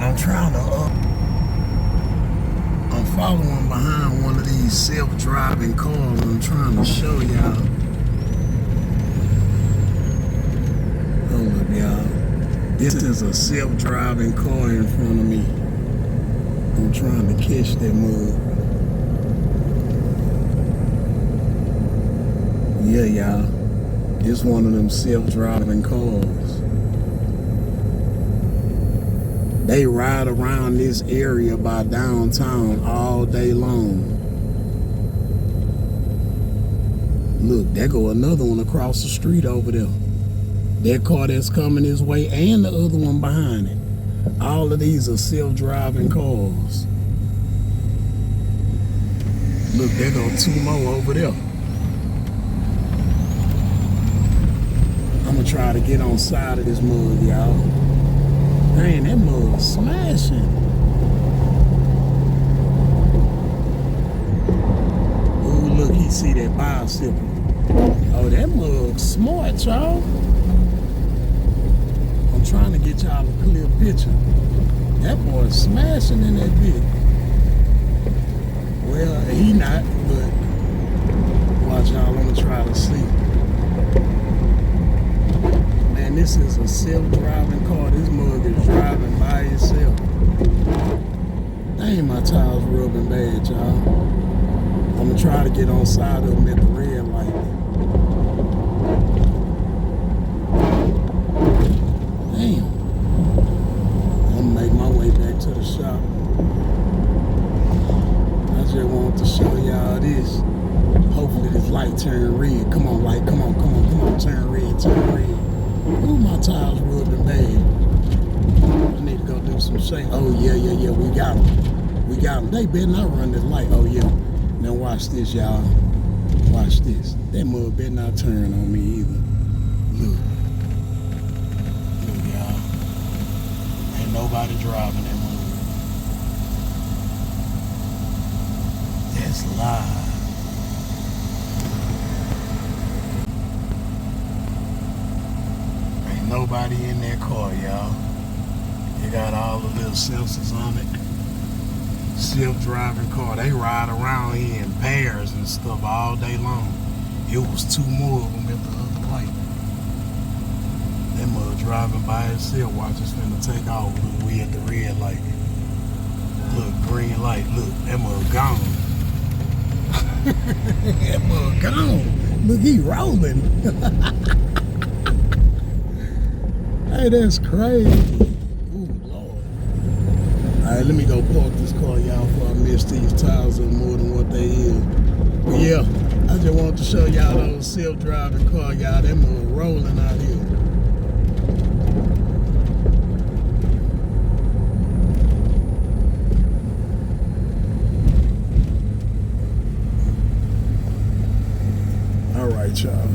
Man, I'm trying to I'm following behind one of these self-driving cars. I'm trying to show y'all. Hold up, y'all. This is a self-driving car in front of me. I'm trying to catch that mug. Yeah, y'all. This one of them self-driving cars. They ride around this area by downtown all day long. Look, there go another one across the street over there. That car that's coming this way and the other one behind it. All of these are self-driving cars. Look, there go two more over there. I'm gonna try to get on side of this mug, y'all. Dang, that mug's smashing. Ooh, look, he see that bicycle. Oh, that mug's smart, y'all. I'm trying to get y'all a clear picture. That boy's smashing in that bit. Well, he not, but watch y'all, I'm gonna try to see. Man, this is a self-driving car. This mug is driving by itself. Dang, my tires rubbing bad, y'all. I'm gonna try to get on side of them at the red light. Damn. I'm gonna make my way back to the shop. I just want to show y'all this. Hopefully this light turn red. Come on, light. Come on, come on, come on. Turn red, turn red. Ooh, my tires rubbing bad. I need to go do some shake. Oh, yeah, we got them. We got them. They better not run this light. Oh, yeah. Now watch this, y'all. Watch this. That mug better not turn on me either. Look. Look, y'all. Ain't nobody driving that mug. That's live. Nobody in that car, y'all. You got all the little sensors on it. Self-driving car. They ride around here in pairs and stuff all day long. It was two more of them at the other light. That mother driving by itself. Watch, it's finna take off. Look, we at the red light. Look, green light. Look, that mother gone. That mother gone. Look, he rolling. Hey, that's crazy. Ooh, Lord. Alright, let me go park this car, y'all, before I mess these tires up more than what they is. But yeah, I just wanted to show y'all those self-driving car, y'all. Them are rolling out here. Alright, y'all.